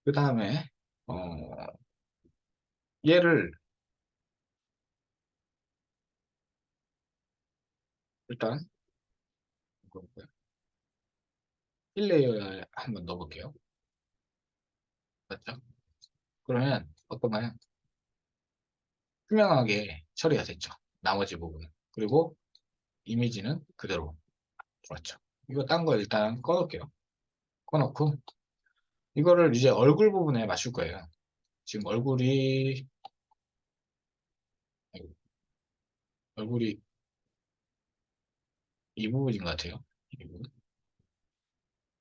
그 다음에 얘를 일단 1레이어에 한번 넣어볼게요. 맞죠? 그러면 어떤가요? 투명하게 처리가 됐죠. 나머지 부분은. 그리고 이미지는 그대로 들어왔죠. 이거 딴 거 일단 꺼놓을게요. 꺼놓고 이거를 이제 얼굴 부분에 맞출 거예요. 지금 아이고, 얼굴이 이 부분인 것 같아요. 이 부분.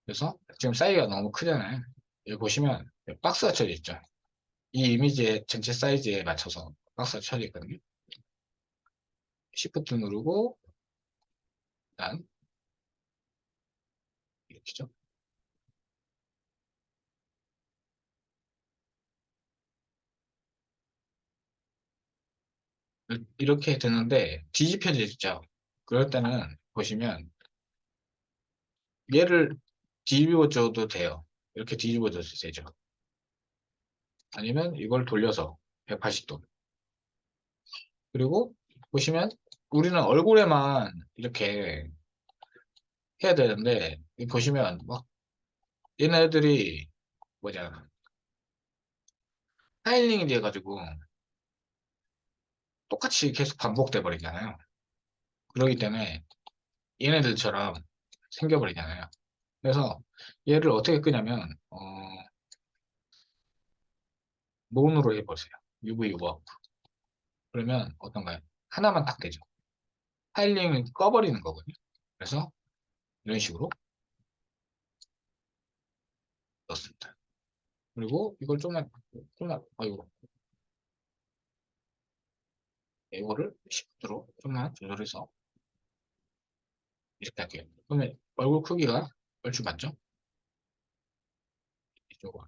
그래서 지금 사이즈가 너무 크잖아요. 여기 보시면 박스가 쳐져 있죠. 이 이미지의 전체 사이즈에 맞춰서 박스가 쳐져 있거든요. Shift 누르고 일단 이렇게죠. 이렇게 되는데 뒤집혀져 있죠. 그럴 때는 보시면 얘를 뒤집어줘도 돼요. 이렇게 뒤집어줘도 되죠. 아니면 이걸 돌려서 180도. 그리고 보시면 우리는 얼굴에만 이렇게 해야 되는데 여기 보시면 막 얘네들이 뭐냐 타일링이 돼가지고 똑같이 계속 반복돼 버리잖아요. 그러기 때문에 얘네들처럼 생겨버리잖아요. 그래서 얘를 어떻게 끄냐면 논으로 해보세요. UV 워크. 그러면 어떤가요? 하나만 딱 되죠. 타일링을 꺼버리는 거거든요. 그래서 이런 식으로 넣습니다. 그리고 이걸 좀만, 아이고, 이거를 10도로 좀만 조절해서 이렇게 할게요. 그러면 얼굴 크기가 얼추 맞죠? 이쪽으로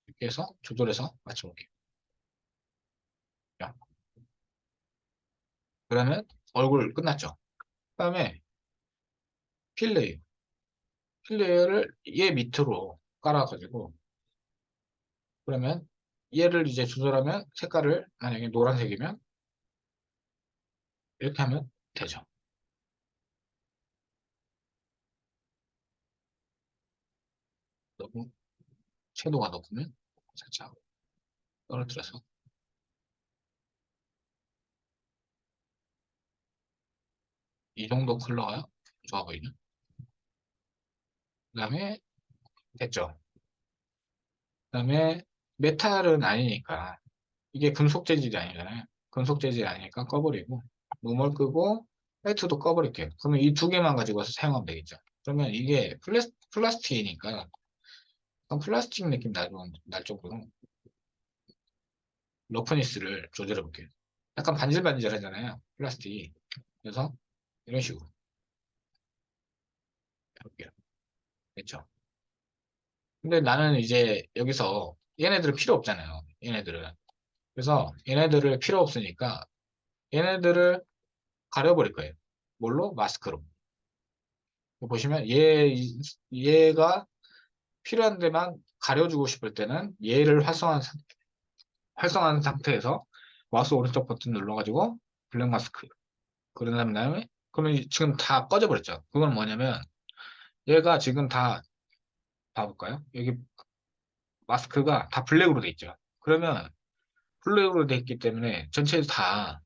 이렇게 해서 조절해서 맞춰볼게요. 자, 그러면 얼굴 끝났죠? 그 다음에 필레이. 필레이를 얘 밑으로 깔아가지고 그러면 얘를 이제 조절하면 색깔을 만약에 노란색이면 이렇게 하면 되죠. 너무 채도가 높으면 살짝 떨어뜨려서 이 정도 컬러가 좋아 보이는. 그 다음에 됐죠. 그 다음에 메탈은 아니니까 이게 금속 재질이 아니잖아요. 금속 재질이 아니니까 꺼버리고 노멀 끄고 화이트도 꺼버릴게요. 그러면 이 두 개만 가지고 와서 사용하면 되겠죠. 그러면 이게 플라스틱이니까 플라스틱 느낌 날 정도로 러프니스를 조절해 볼게요. 약간 반질반질하잖아요. 플라스틱이. 그래서 이런 식으로 해볼게요. 됐죠? 근데 나는 이제 여기서 얘네들은 필요 없잖아요. 얘네들은. 그래서 얘네들을 필요 없으니까 얘네들을 가려버릴 거예요. 뭘로? 마스크로. 보시면 얘가 필요한 데만 가려주고 싶을 때는 얘를 활성화한 상태에서 마우스 오른쪽 버튼 눌러가지고 블랙 마스크. 그런 다음에 그러면 지금 다 꺼져버렸죠. 그건 뭐냐면 얘가 지금 다 봐볼까요? 여기 마스크가 다 블랙으로 돼 있죠. 그러면 블랙으로 돼 있기 때문에 전체 다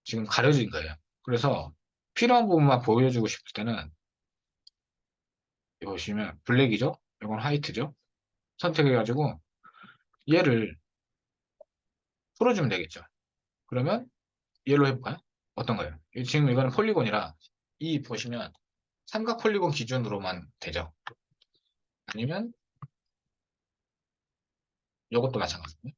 지금 가려진 거예요. 그래서 필요한 부분만 보여주고 싶을 때는 여기 보시면 블랙이죠? 이건 화이트죠? 선택해가지고 얘를 풀어주면 되겠죠. 그러면 얘로 해볼까요? 어떤가요? 지금 이거는 폴리곤이라 이 보시면 삼각 폴리곤 기준으로만 되죠. 아니면 이것도 마찬가지입니다.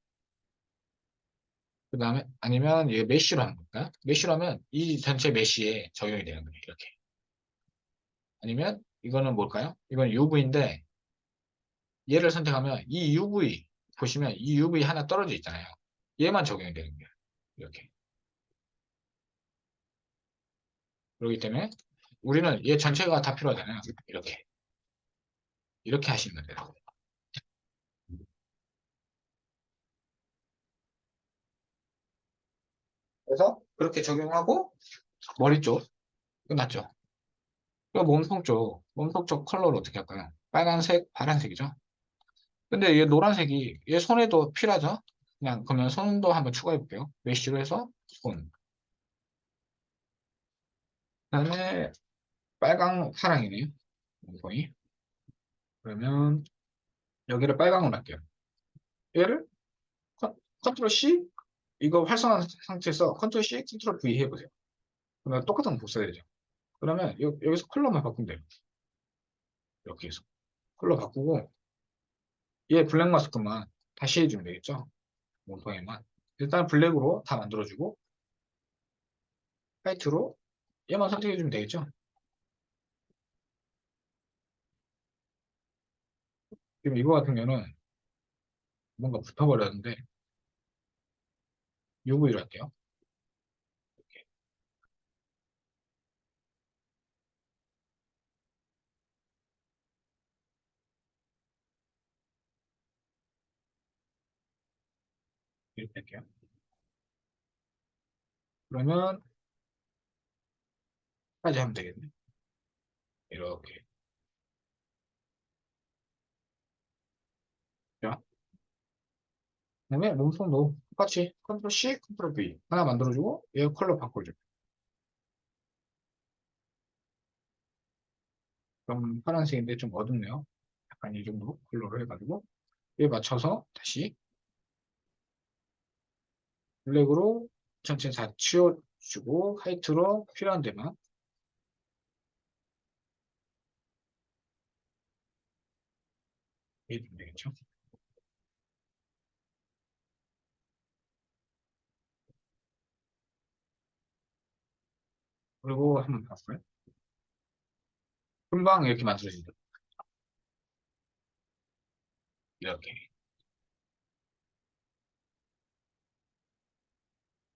그 다음에 아니면 이게 메쉬로 한번 볼까요? 메쉬로 하면 이 전체 메쉬에 적용이 되는 거예요. 이렇게. 아니면 이거는 뭘까요? 이건 UV인데 얘를 선택하면 이 UV 보시면 이 UV 하나 떨어져 있잖아요. 얘만 적용이 되는 거예요. 이렇게. 그렇기 때문에 우리는 얘 전체가 다 필요하잖아요. 이렇게. 이렇게 하시면 돼요. 그래서 그렇게 적용하고 머리 쪽 끝났죠. 그리고 몸통 쪽 컬러를 어떻게 할까요? 빨간색, 파란색이죠. 근데 얘 노란색이 얘 손에도 필요하죠? 그냥 그러면 손도 한번 추가해 볼게요. 메쉬로 해서 손. 그다음에 빨강, 파랑이네요. 몸통이. 그러면 여기를 빨강으로 할게요. 얘를 컨트롤 C 이거 활성화한 상태에서 컨트롤 C, 컨트롤 V 해보세요. 그러면 똑같은 거 복사해야 되죠. 그러면 여기서 컬러만 바꾸면 돼요. 이렇게 해서 컬러 바꾸고 얘 블랙 마스크만 다시 해주면 되겠죠. 몸통에만 일단 블랙으로 다 만들어주고 화이트로 얘만 선택해주면 되겠죠. 지금 이거 같은 경우는 뭔가 붙어버렸는데 UV로 할게요. 이렇게 할게요. 그러면 까지 하면 되겠네. 이렇게. 자, 그다음에 몸통도 똑같이 컨트롤 C, 컨트롤 V 하나 만들어주고 얘 컬러 바꿔줘. 그럼 파란색인데 좀 어둡네요. 약간 이 정도 컬러로 해가지고 얘 맞춰서 다시 블랙으로 전체 다 치워주고 화이트로 필요한 데만 해주면 되겠죠. 그리고 한번 봐볼까요? 금방 이렇게 만들어진다. 이렇게.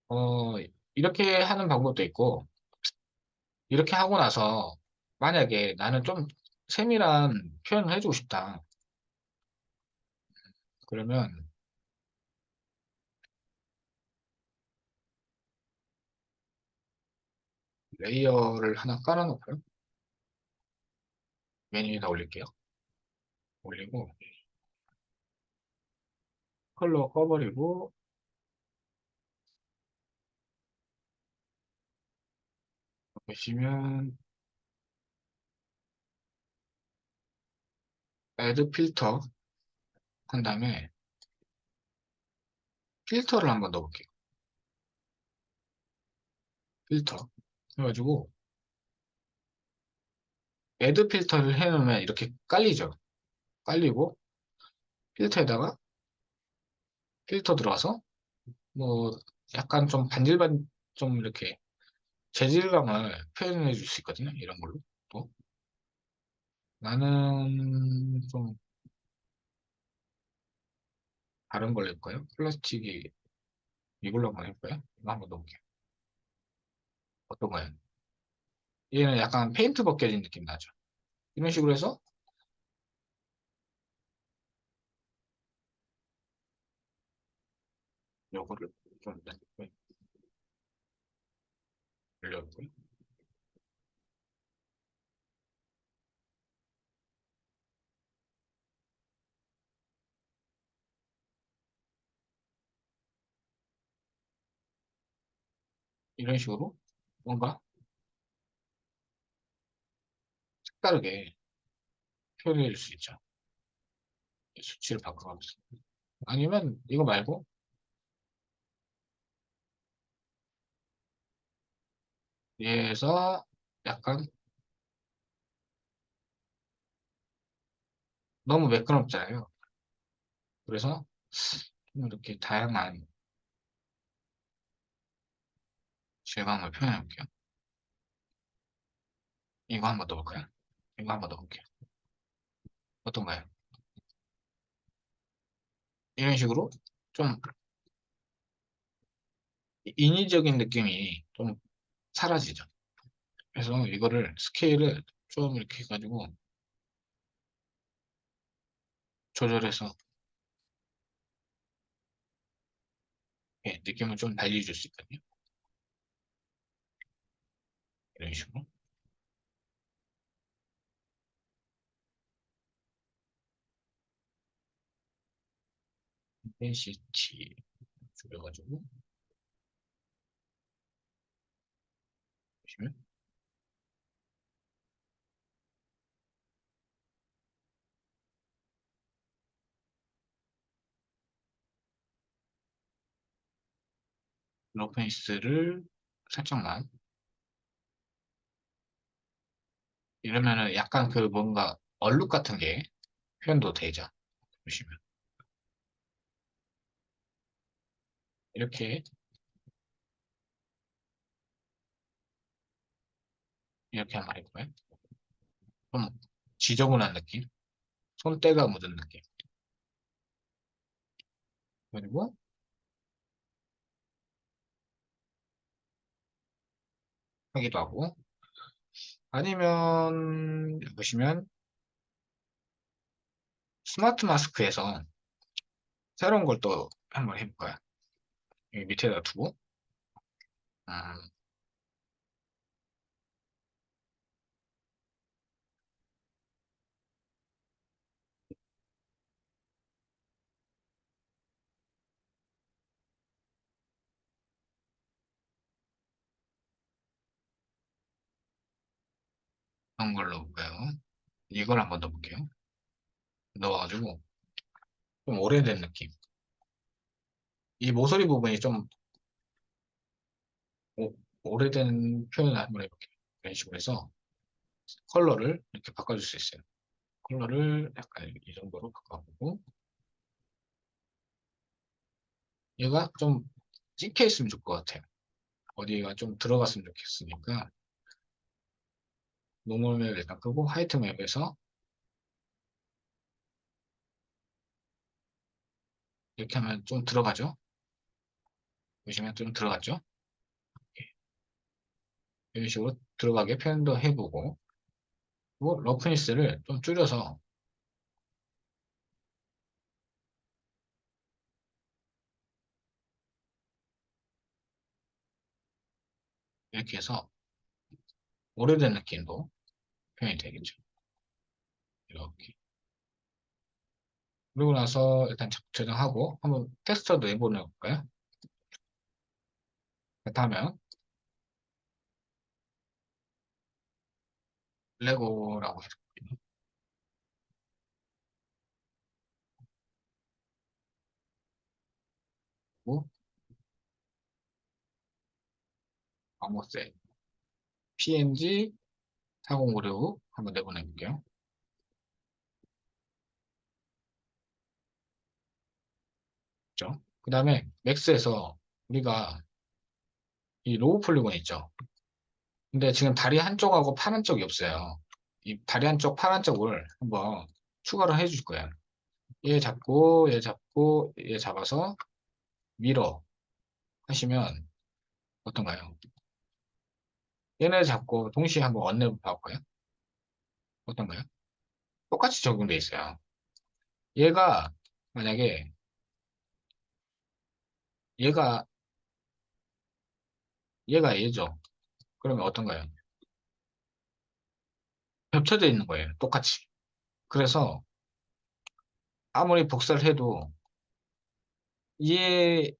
어, 이렇게 하는 방법도 있고 이렇게 하고 나서 만약에 나는 좀 세밀한 표현을 해주고 싶다. 그러면 레이어를 하나 깔아놓고요. 메뉴에다 올릴게요. 올리고 컬러 꺼버리고 보시면 애드 필터 한 다음에 필터를 한번 넣어볼게요. 필터 해가지고 애드 필터를 해놓으면 이렇게 깔리죠. 깔리고 필터에다가 필터 들어와서 뭐 약간 좀 반질반 좀 이렇게 재질감을 표현해 줄 수 있거든요. 이런 걸로 또 나는 좀 다른 걸 해볼까요? 플라스틱이 이걸로 한번 해볼까요? 이거 한번 넣어볼게요. 어떤 거예요? 얘는 약간 페인트 벗겨진 느낌 나죠. 이런 식으로 해서 요거를 좀 올려볼게요. 이런 식으로 뭔가 색다르게 표현해 줄 수 있죠. 수치를 바꿔가면서. 아니면 이거 말고 얘에서 약간 너무 매끄럽잖아요. 그래서 좀 이렇게 다양한 질감을 표현해 볼게요. 이거 한번 넣어볼까요? 이거 한번 넣어볼게요. 어떤가요? 이런 식으로 좀 인위적인 느낌이 좀 사라지죠. 그래서 이거를 스케일을 좀 이렇게 해가지고 조절해서 느낌을 좀 달리 줄 수 있거든요. 이런 식으로. 인텐시티 줄여가지고 보시면 러프니스를 살짝만 이러면은 약간 그 뭔가 얼룩 같은 게 표현도 되죠. 보시면 이렇게 이렇게 한번 해볼까요? 좀 지저분한 느낌, 손때가 묻은 느낌. 그리고 하기도 하고 아니면 보시면 스마트 마스크에서 새로운 걸 또 한번 해볼까요? 여기 밑에다 두고 음, 어떤 걸로 볼까요? 이걸 한번 넣어볼게요. 넣어가지고 좀 오래된 느낌. 이 모서리 부분이 좀 오래된 표현을 한번 해볼게요. 이런 식으로 해서 컬러를 이렇게 바꿔줄 수 있어요. 컬러를 약간 이 정도로 바꿔보고 얘가 좀 찍혀 있으면 좋을 것 같아요. 어디가 좀 들어갔으면 좋겠으니까 노멀 맵 일단 끄고 화이트 맵에서 이렇게 하면 좀 들어가죠. 보시면 좀 들어갔죠. 이런 식으로 들어가게 표현도 해보고 그리고 러프니스를 좀 줄여서 이렇게 해서 오래된 느낌도 표현이 되겠죠. 이렇게. 그러고 나서 일단 저장하고 한번 텍스처도 내보내 볼까요? 그렇다면 레고라고 해주고 아모세 PNG 4056 한번 내보내 볼게요. 그죠? 그 다음에 맥스에서 우리가 이 로우 폴리곤 있죠? 근데 지금 다리 한쪽하고 팔 한쪽이 없어요. 이 다리 한쪽, 팔 한쪽을 한번 추가로 해줄 거예요. 얘 잡고, 얘 잡고, 얘 잡아서 밀어 하시면 어떤가요? 얘네 잡고 동시에 한번 언내 봐볼까요? 어떤가요? 똑같이 적용돼 있어요. 얘가 만약에 얘가 얘가 얘죠. 그러면 어떤가요? 겹쳐져 있는 거예요. 똑같이. 그래서 아무리 복사를 해도 얘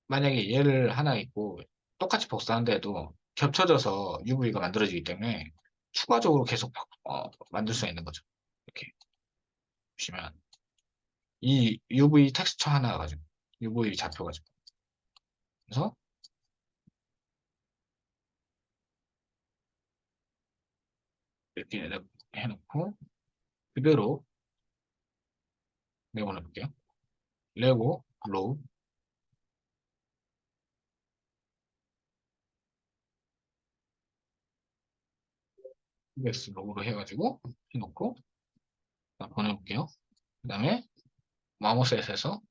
만약에 얘를 하나 있고 똑같이 복사한데도 겹쳐져서 UV가 만들어지기 때문에 추가적으로 계속 만들 수 있는 거죠. 이렇게 보시면 이 UV 텍스처 하나 가지고 UV 좌표 가지고 그래서 이렇게 해놓고 그대로 내보내볼게요. 레고 로우 ES 로우로 해가지고 해놓고 보내볼게요. 그 다음에 마모셋에서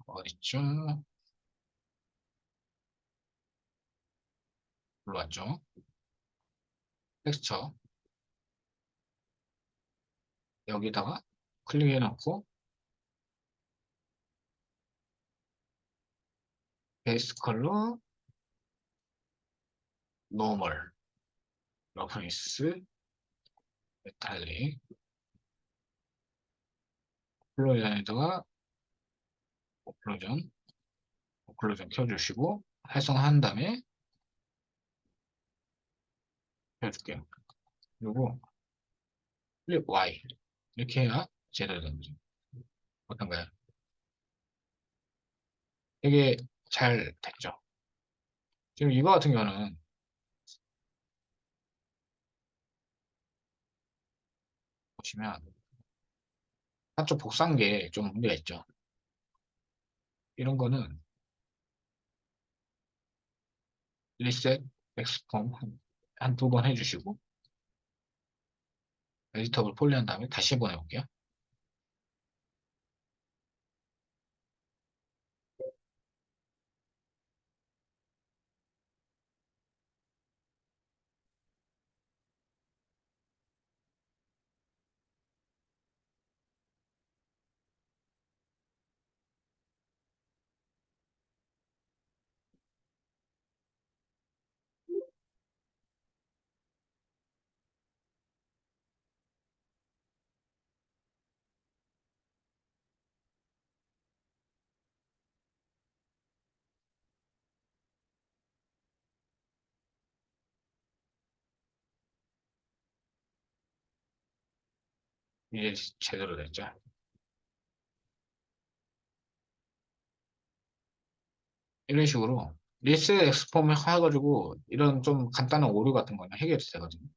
어딨죠? 올라왔죠. 텍스처 여기다가 클릭해 놓고 베이스 컬러 노멀 러프니스 메탈릭 오클루전에다가 오클루전 켜주시고 활성화한 다음에 켜줄게요. 그리고 클릭 Y 이렇게 해야 제대로 됩니다. 어떤가요? 되게 잘 됐죠. 지금 이거 같은 경우는 보시면 한쪽 복사한 게 좀 문제가 있죠. 이런 거는 리셋, 엑스폼 한 두 번 해주시고 에디터블 폴리한 다음에 다시 한번 해볼게요. 이제 제대로 됐죠. 이런 식으로 리셋 엑스폼 해가지고 이런 좀 간단한 오류 같은 거는 해결이 되거든요.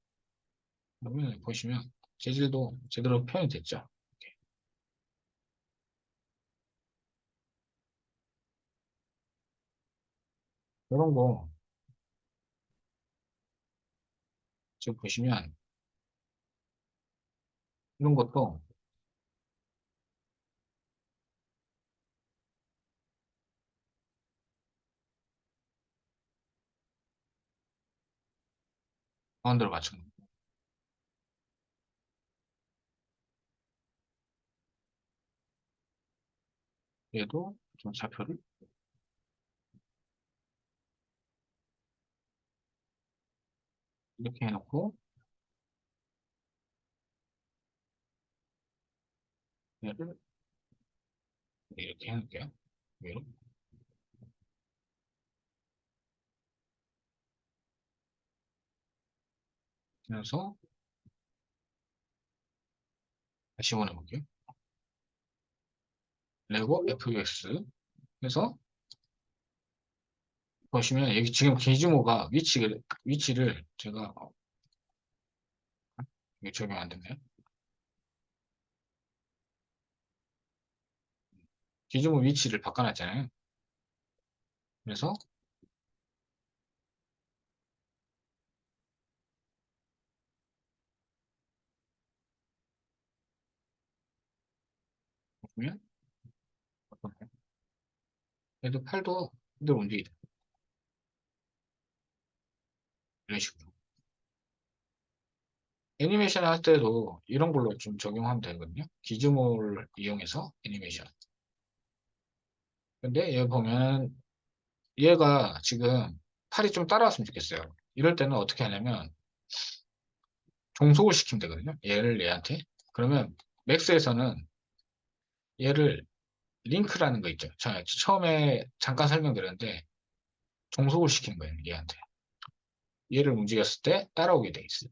그러면 보시면 재질도 제대로 표현이 됐죠. 이런 거 지금 보시면 이런 것도 가운데로 맞춘 거. 얘도 좀 좌표를 이렇게 해놓고 얘를 이렇게 해놓을게요. 위로. 그래서 다시 보내볼게요. 레고 FX 그래서 보시면 여기 지금 기즈모가 위치를 제가 이게 적용 안 됐네요. 기즈모 위치를 바꿔놨잖아요. 그래서 보면 얘도 팔도 그대로 움직이죠. 이런 식으로. 애니메이션 할 때도 이런 걸로 좀 적용하면 되거든요. 기즈모를 이용해서 애니메이션. 근데 여기 보면 얘가 지금 팔이 좀 따라왔으면 좋겠어요. 이럴 때는 어떻게 하냐면 종속을 시키면 되거든요. 얘를 얘한테. 그러면 맥스에서는 얘를 링크라는 거 있죠. 처음에 잠깐 설명드렸는데 종속을 시키는 거예요. 얘한테. 얘를 움직였을 때 따라오게 돼 있어요.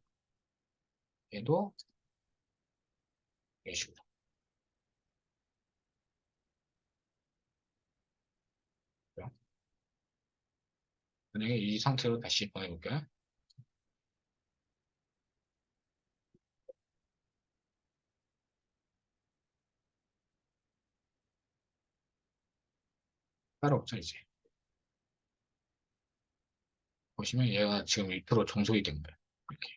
얘도 이런 식으로. 만약에 이 상태로 다시 보내볼게요. 따라오죠, 이제. 보시면 얘가 지금 1% 종속이 된 거예요. 이렇게.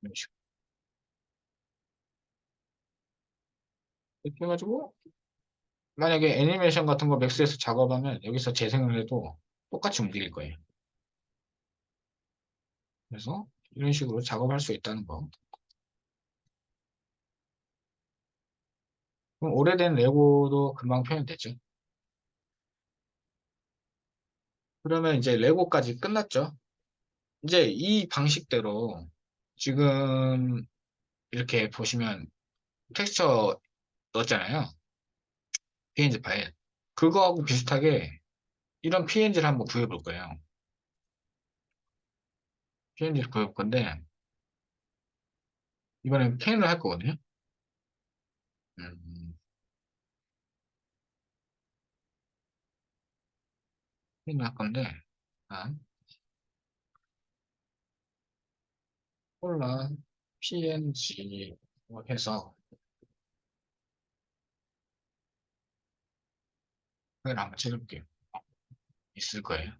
이런 식으로. 이렇게 해가지고 만약에 애니메이션 같은 거 맥스에서 작업하면 여기서 재생을 해도 똑같이 움직일 거예요. 그래서 이런 식으로 작업할 수 있다는 거. 그럼 오래된 레고도 금방 표현되죠. 그러면 이제 레고까지 끝났죠. 이제 이 방식대로 지금 이렇게 보시면 텍스처 넣었잖아요. PNG 파일. 그거하고 비슷하게 이런 PNG를 한번 구해볼 거예요. PNG를 구해볼 건데 이번엔 펜을 할 거거든요. 음, 펜을 할 건데 아, 콜라 PNG 해서 파일 한번 찍을게요. 있을 거예요.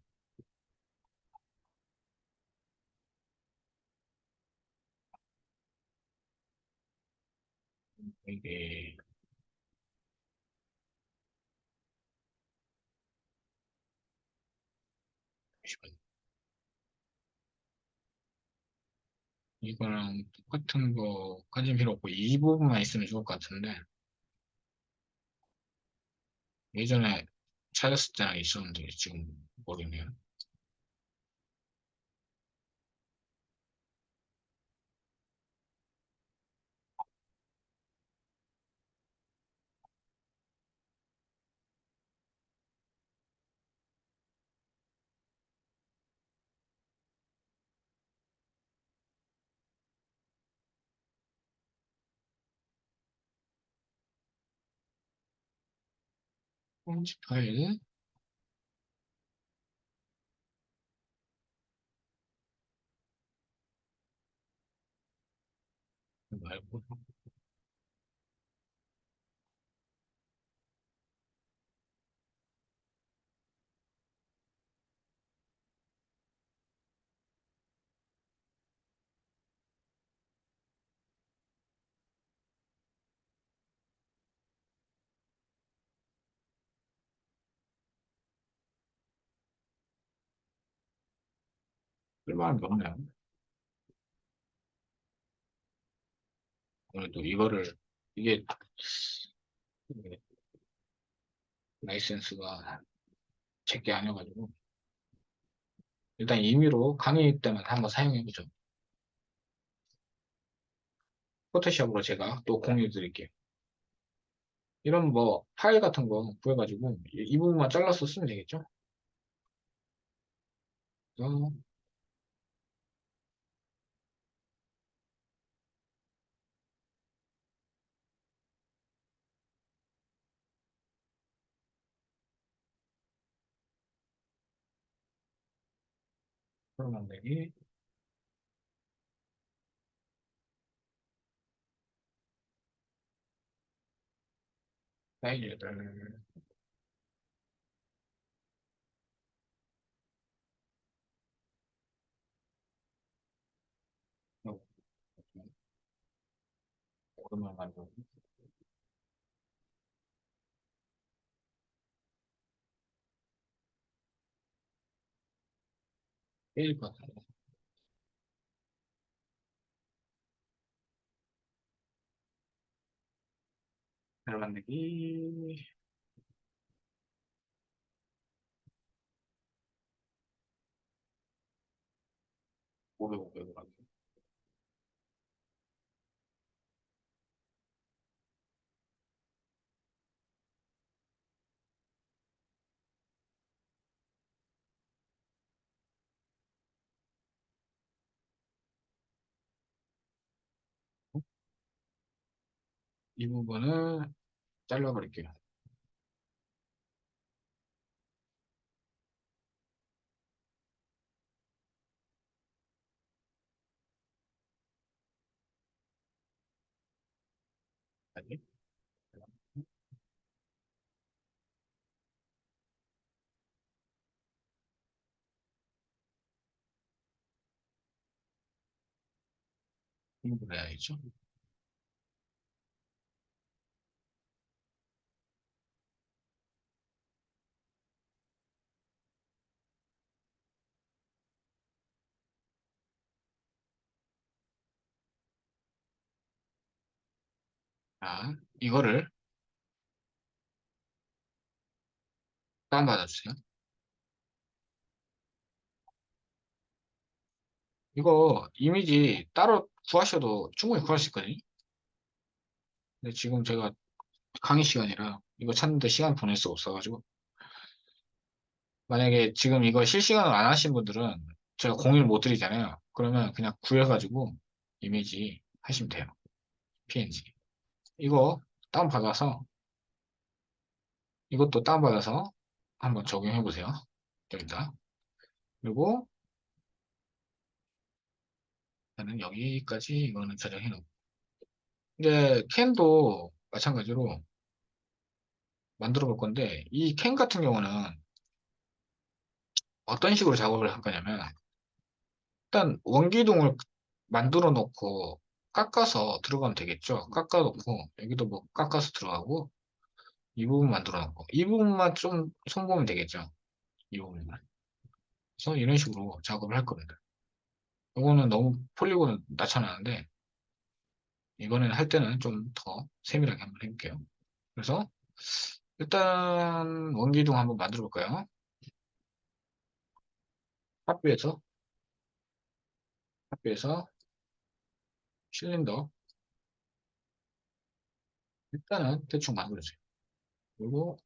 이게 잠시만요. 이거랑 똑같은 거까지는 필요 없고 이 부분만 있으면 좋을 것 같은데 예전에 찾았을 때는 있었는데 지금 모르네요. 홈지 파일 말고 쓸만한 게 없네요. 오늘도 이거를 이게 라이센스가 제게 아니어가지고 일단 임의로 강의 때만 한번 사용해보죠. 포토샵으로 제가 또 공유 드릴게요. 이런 뭐 파일 같은 거 구해가지고 이 부분만 잘라서 쓰면 되겠죠? 그래서 프로 만들기 파일을 오랜만에 만들고 파일 같은 거 파일 만들기 500, 500으로 만들고 이 부분을 잘라버릴게요. 아니, 이 부분 해야겠죠? 자, 이거를 다운받아주세요. 이거 이미지 따로 구하셔도 충분히 구할 수 있거든요. 근데 지금 제가 강의 시간이라 이거 찾는데 시간 보낼 수 없어가지고 만약에 지금 이거 실시간으로 안 하신 분들은 제가 공유를 못 드리잖아요. 그러면 그냥 구해가지고 이미지 하시면 돼요. PNG. 이거 다운받아서 이것도 다운받아서 한번 적용해 보세요. 여기다. 그리고 저는 여기까지 이거는 저장해 놓고 이제 캔도 마찬가지로 만들어 볼 건데 이 캔 같은 경우는 어떤 식으로 작업을 할 거냐면 일단 원기둥을 만들어 놓고 깎아서 들어가면 되겠죠. 깎아 놓고 여기도 뭐 깎아서 들어가고 이 부분 만들어 놓고 이 부분만 좀 손보면 되겠죠. 이 부분만. 그래서 이런 식으로 작업을 할 겁니다. 이거는 너무 폴리곤을 낮춰놨는데 이거는 할 때는 좀 더 세밀하게 한번 해볼게요. 그래서 일단 원기둥 한번 만들어 볼까요? 합비에서 합비에서 실린더 일단은 대충 만들어줘요. 그리고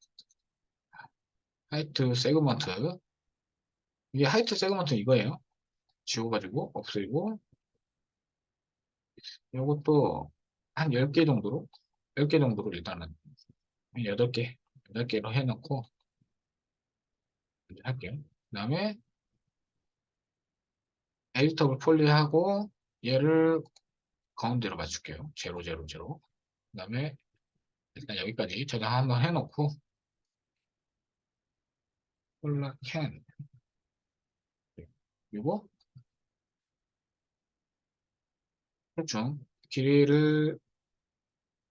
하이트 세그먼트 이게 하이트 세그먼트 이거예요. 지워가지고 없애고 이것도 한 10개 정도로 10개 정도로 일단은 한 8개 8개로 해놓고 이제 할게요. 그 다음에 에디터블 폴리하고 얘를 가운데로 맞출게요. 제로 제로 제로. 그 다음에 일단 여기까지 저장 한번 해놓고 폴라 캔 그리고 대충 길이를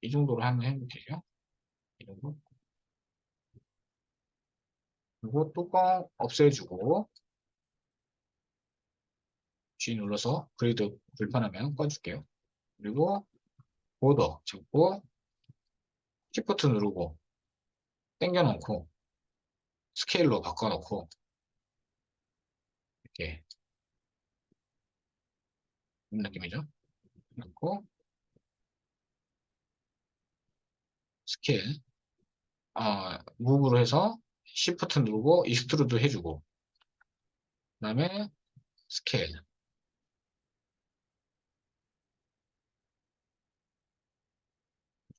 이 정도로 한번 해볼게요. 이 정도. 그리고 뚜껑 없애주고 G 눌러서 그리드 불편하면 꺼줄게요. 그리고 보더 잡고 Shift 누르고 당겨놓고 스케일로 바꿔놓고 이렇게 이런 느낌이죠. 그리고 스케일 무브로 해서 Shift 누르고 익스트루드 해주고 그 다음에 스케일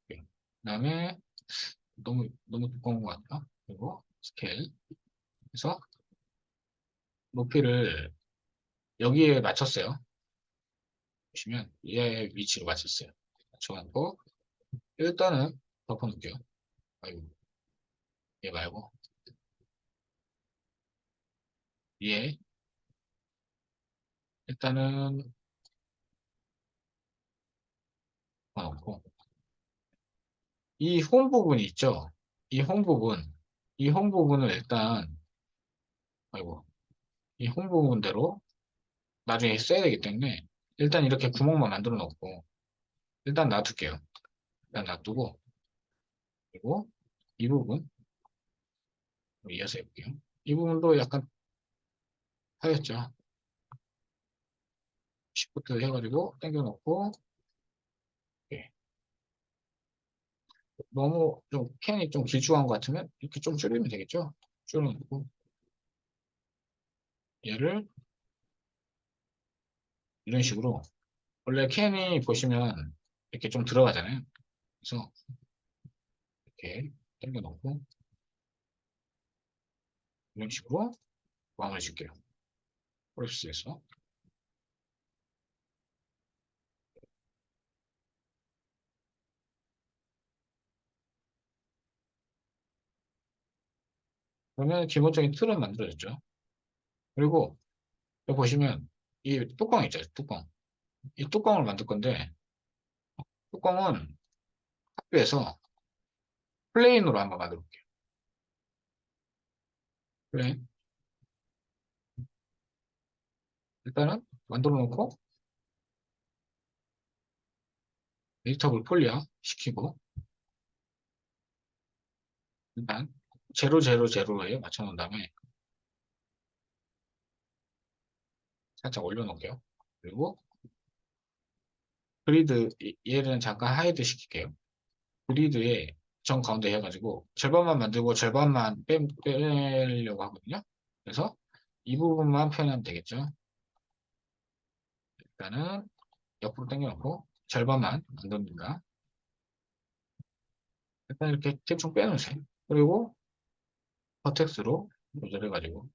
그 다음에 너무 두꺼운 것 같아요. 그리고 스케일 그래서 높이를 여기에 맞췄어요. 보시면 얘 위치로 맞췄어요. 맞춰갖고 일단은 덮어놓을게요. 아이고 얘 말고 얘 일단은 덮어놓고 이 홈 부분이 있죠. 이 홈 부분 이 홈 부분을 일단 아이고 이 홈 부분대로 나중에 써야 되기 때문에 일단 이렇게 구멍만 만들어 놓고 일단 놔둘게요. 일단 놔두고 그리고 이 부분 이어서 해볼게요. 이 부분도 약간 하였죠. 시프트 해가지고 당겨놓고 예. 너무 좀 캔이 좀 길쭉한 것 같으면 이렇게 좀 줄이면 되겠죠. 줄여놓고 얘를 이런 식으로 원래 캔이 보시면 이렇게 좀 들어가잖아요. 그래서 이렇게 당겨놓고 이런 식으로 마무리 줄게요. 프로세스에서 그러면 기본적인 틀은 만들어졌죠. 그리고 여기 보시면 이 뚜껑 있죠. 뚜껑. 이 뚜껑을 만들 건데 뚜껑은 학교에서 플레인으로 한번 만들어 볼게요. 플레인. 일단은 만들어 놓고 에디터블 폴리아 시키고 일단 제로 제로 제로에 맞춰놓은 다음에 살짝 올려놓을게요. 그리고 그리드 얘는 잠깐 하이드 시킬게요. 그리드에 정 가운데 해가지고 절반만 만들고 절반만 빼려고 하거든요. 그래서 이 부분만 표현하면 되겠죠. 일단은 옆으로 당겨놓고 절반만 만듭니다. 일단 이렇게 대충 빼놓으세요. 그리고 버텍스로 조절해가지고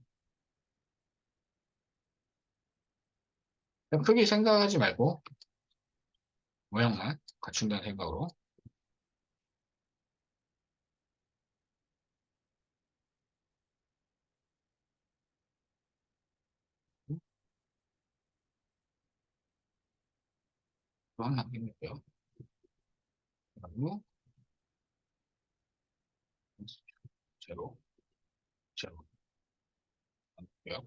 그냥 크게 생각하지 말고 모양만 갖춘다는 생각으로 또한 남겨놓을게요. 그리고 제로, 제로 남겨요.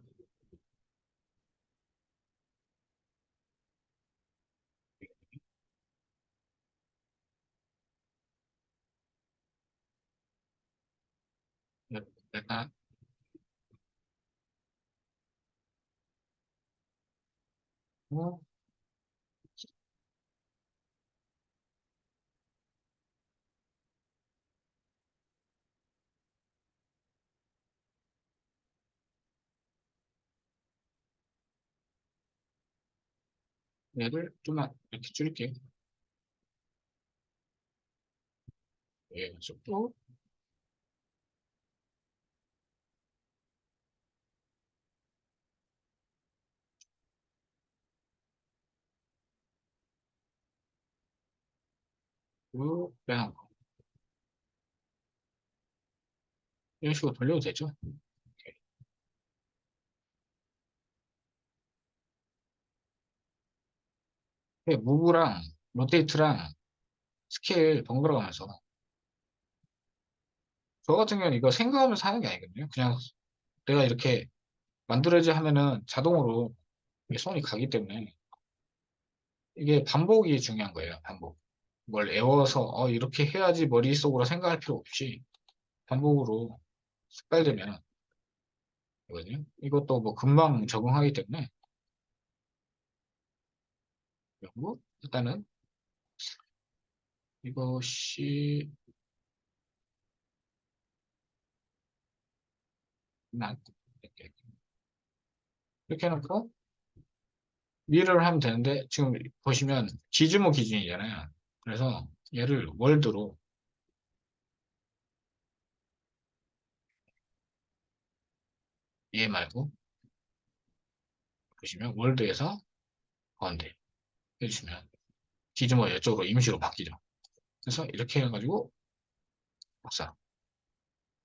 일단 얘를 좀만 이렇게 줄일게요. 예, 또 빼한 거. 이런 식으로 돌려도 되죠. 무브랑 로테이트랑 스케일 번갈아 가면서 저 같은 경우는 이거 생각하면서 하는 게 아니거든요. 그냥 내가 이렇게 만들어야지 하면은 자동으로 이게 손이 가기 때문에 이게 반복이 중요한 거예요. 반복. 뭘 애워서 이렇게 해야지 머릿속으로 생각할 필요 없이 반복으로 습관되면 되거든요. 이것도 뭐 금방 적응하기 때문에 그리고 일단은 이것이 난 이렇게 해놓고 미러를 하면 되는데 지금 보시면 기즈모 기준이잖아요. 그래서 얘를 월드로 얘 말고 보시면 월드에서 가운데 해주시면 기즈모 이쪽으로 임시로 바뀌죠. 그래서 이렇게 해가지고 박사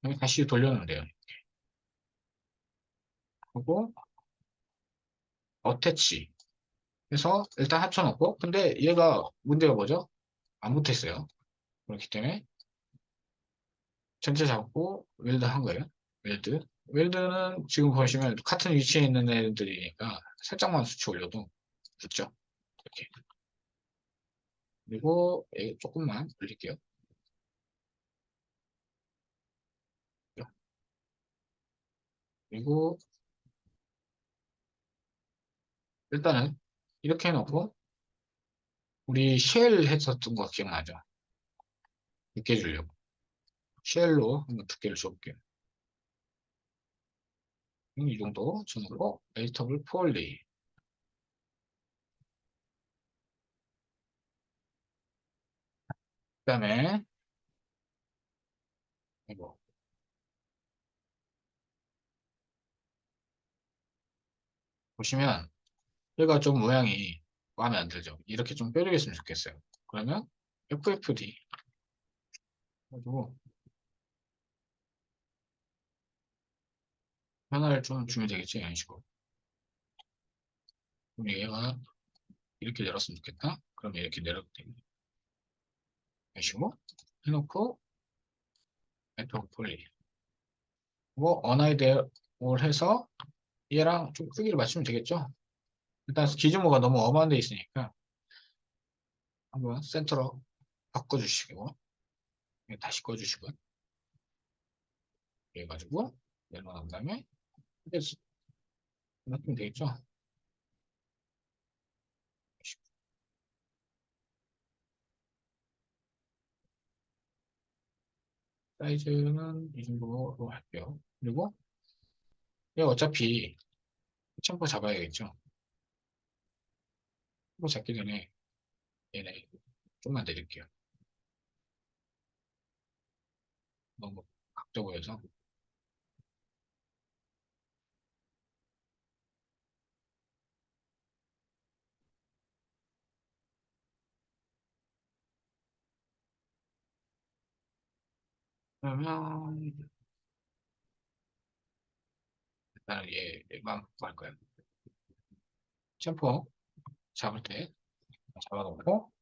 여기 다시 돌려놓으면 돼요. 그리고 어태치 해서 일단 합쳐놓고 근데 얘가 문제가 뭐죠? 안 붙어있어요. 그렇기 때문에 전체 잡고 웰드 한 거예요. 웰드. 웰드는 지금 보시면 같은 위치에 있는 애들이니까 살짝만 수치 올려도 붙죠. 이렇게. 그리고 조금만 올릴게요. 그리고 일단은 이렇게 해놓고 우리 쉘 했었던 거 기억나죠? 두께 주려고. 쉘로 한번 두께를 줘볼게요. 이 정도 줘놓고 에이터블 폴리. 그 다음에 이거 보시면 얘가 좀 모양이 마음에 안 들죠? 이렇게 좀 뾰족했으면 좋겠어요. 그러면 FFD 가지고 변화를 좀 주면 되겠지? 이런 식으로. 그럼 얘가 이렇게 내렸으면 좋겠다. 그럼 이렇게 내려도 되겠네. 이런 식으로 해놓고 네트워크 폴리. 뭐 언아이디어를 해서 얘랑 좀 크기를 맞추면 되겠죠? 일단 기준모가 너무 엄한 데 있으니까 한번 센터로 바꿔주시고, 다시 꺼주시고, 그래가지고, 내려놓은 다음에, 이렇게 놔두면 되겠죠? 사이즈는 이 정도로 할게요. 그리고, 얘 어차피 챔퍼 잡아야겠죠? 챔퍼 잡기 전에 얘네 좀만 내릴게요. 너무 각져 보여서. 그러면, 일단은 얘만 할 거예요. 챔퍼 잡을 때 잡아놓고,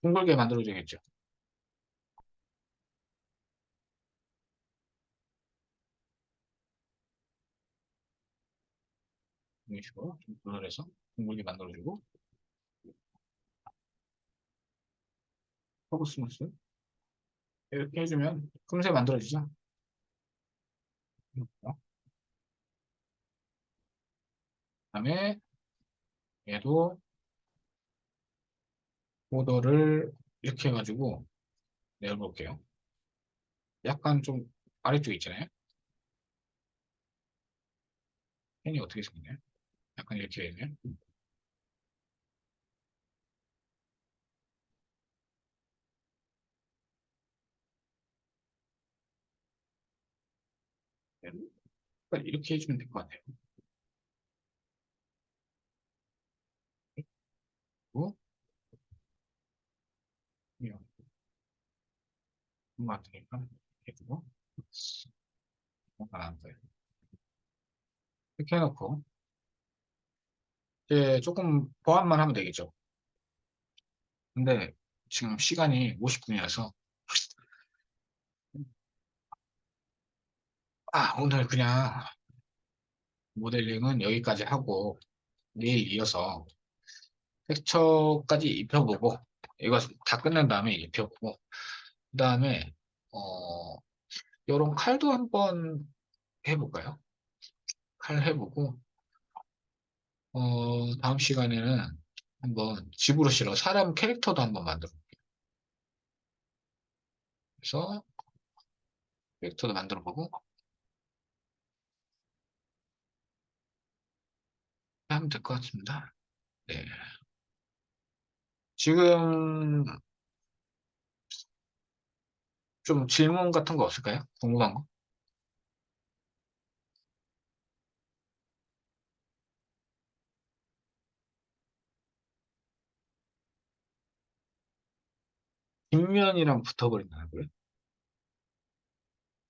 둥글게 만들어줘야겠죠? 이런 식으로 좀 조절해서 둥글게 만들어주고, 커브 스무스. 이렇게 해주면 금세 만들어지죠? 그다음에 얘도 보더를 이렇게 해가지고 내려볼게요. 약간 좀 아래쪽에 있잖아요. 펜이 어떻게 생겼나요? 약간 이렇게 되네요. 약간 이렇게 해주면 될 것 같아요. 그리고 이거 같으니까 이렇게 해주고 뭔가 안 써요. 이렇게 해놓고 이제 조금 보완만 하면 되겠죠. 근데 지금 시간이 50분이라서 오늘 그냥 모델링은 여기까지 하고 내일 이어서 텍스처까지 입혀보고 이거 다 끝난 다음에 입혀보고 그 다음에 요런 칼도 한번 해볼까요? 칼 해보고 다음 시간에는 한번 집으로 실어 사람 캐릭터도 한번 만들어 그래서 캐릭터도 만들어 보고 하면 될 것 같습니다. 네. 지금 좀 질문 같은 거 없을까요? 궁금한 거? 뒷면이랑 붙어버린다고요?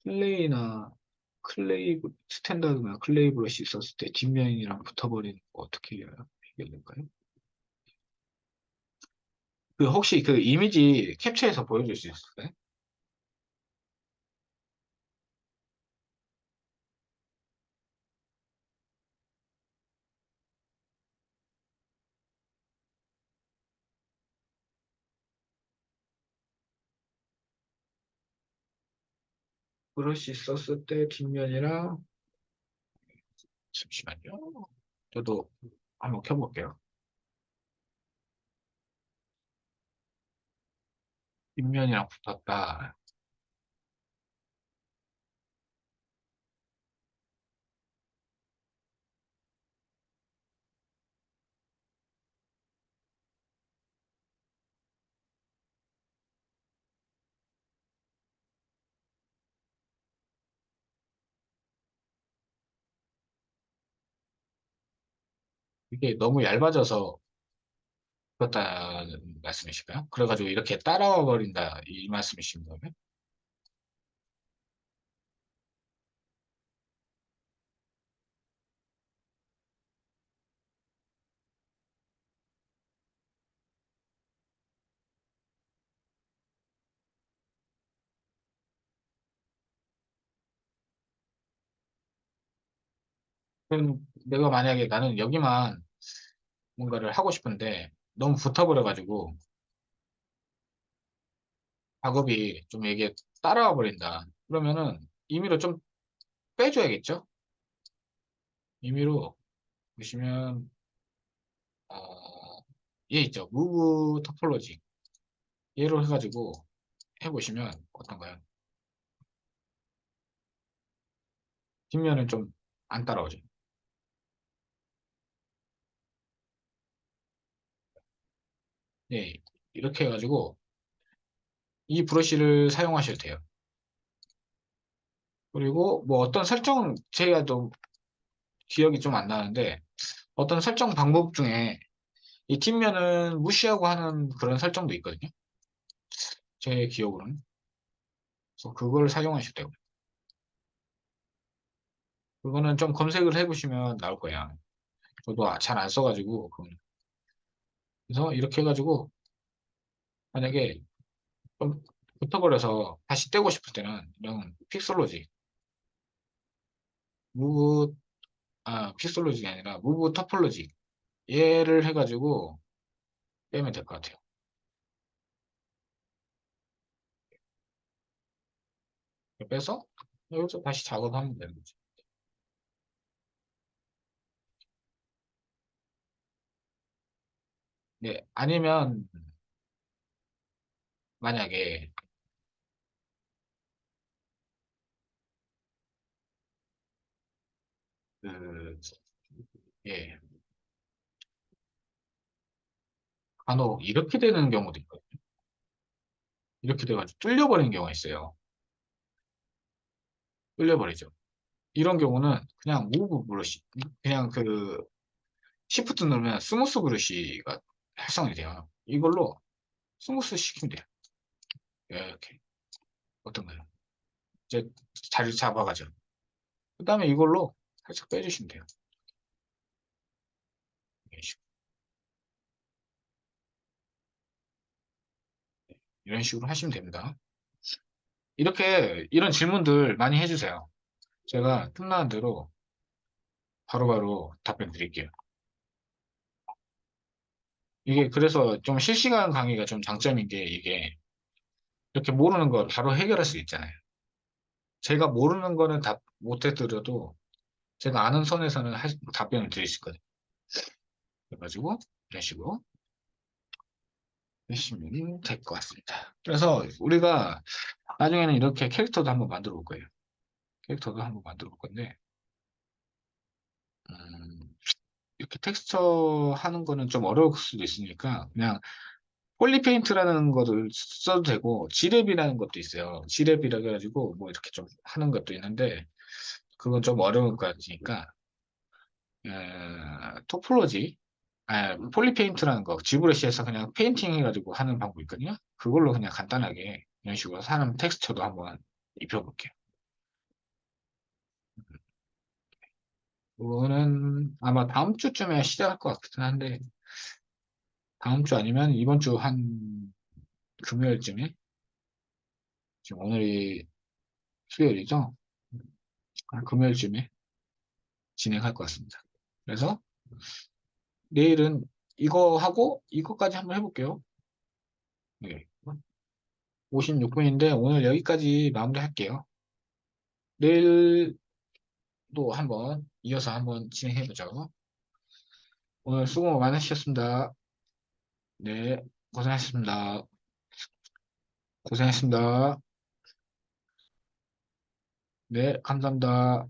클레이나 스탠다드나 클레이 브러쉬 썼을 때 뒷면이랑 붙어버리는 거 어떻게 해결될까요? 그 혹시 그 이미지 캡처해서 보여줄 수 있을까요? 브러쉬 썼을 때 뒷면이랑 잠시만요. 저도 한번 켜볼게요. 뒷면이랑 붙었다. 이게 너무 얇아져서 그렇다는 말씀이실까요? 그래가지고 이렇게 따라와 버린다 이 말씀이신 거예요? 그럼 내가 만약에 나는 여기만 뭔가를 하고 싶은데 너무 붙어버려가지고 작업이 좀 이게 따라와 버린다. 그러면은 임의로 좀 빼줘야겠죠? 임의로 보시면 얘 있죠. 무브 토폴로지. 얘로 해가지고 해보시면 어떤가요? 뒷면은 좀 안 따라오죠. 네, 이렇게 해가지고 이 브러쉬를 사용하셔도 돼요. 그리고 뭐 어떤 설정 제가 또 기억이 좀 안 나는데 어떤 설정 방법 중에 이 뒷면은 무시하고 하는 그런 설정도 있거든요. 제 기억으로는. 그래서 그걸 사용하셔도 되고. 그거는 좀 검색을 해보시면 나올 거예요. 저도 잘 안 써가지고. 그래서 이렇게 해가지고 만약에 좀 붙어버려서 다시 떼고 싶을 때는 이런 픽솔로지, 무브, 픽솔로지가 아니라 무브 토폴로지 얘를 해가지고 빼면 될 것 같아요. 빼서 여기서 다시 작업하면 되는 거죠. 네, 아니면 만약에 그, 예, 간혹 이렇게 되는 경우도 있거든요. 이렇게 돼가지고 뚫려버리는 경우가 있어요. 뚫려버리죠. 이런 경우는 그냥 무브 브러쉬, 그냥 그 시프트 누르면 스무스 브러쉬가 활성이 돼요. 이걸로 스무스 시키면 돼요. 이렇게. 어떤가요? 이제 자리 잡아가죠. 그 다음에 이걸로 살짝 빼주시면 돼요. 이런 식으로. 이런 식으로 하시면 됩니다. 이렇게, 이런 질문들 많이 해주세요. 제가 틈나는 대로 바로바로 답변 드릴게요. 이게 그래서 좀 실시간 강의가 좀 장점인 게 이게 이렇게 모르는 걸 바로 해결할 수 있잖아요. 제가 모르는 거는 답 못 해드려도 제가 아는 선에서는 답변을 드릴 수 있거든요. 그래가지고 이런 식으로 하시면 될 것 같습니다. 그래서 우리가 나중에는 이렇게 캐릭터도 한번 만들어 볼 거예요. 캐릭터도 한번 만들어 볼 건데 음, 이렇게 텍스처 하는 거는 좀 어려울 수도 있으니까 그냥 폴리페인트라는 거를 써도 되고 지랩이라는 것도 있어요. 지랩이라 해가지고 뭐 이렇게 좀 하는 것도 있는데 그건 좀 어려울 것 같으니까 토폴로지 폴리페인트라는 거 지브러시에서 그냥 페인팅 해가지고 하는 방법이 있거든요. 그걸로 그냥 간단하게 이런 식으로 사람 텍스처도 한번 입혀볼게요. 그거는 아마 다음 주쯤에 시작할 것 같긴 한데 다음 주 아니면 이번 주 한 금요일쯤에 지금 오늘이 수요일이죠? 한 금요일쯤에 진행할 것 같습니다. 그래서 내일은 이거 하고 이거까지 한번 해볼게요. 네. 56분인데 오늘 여기까지 마무리할게요. 내일도 한번 이어서 한번 진행해보자고. 오늘 수고 많으셨습니다. 네, 고생하셨습니다. 고생하셨습니다. 네, 감사합니다.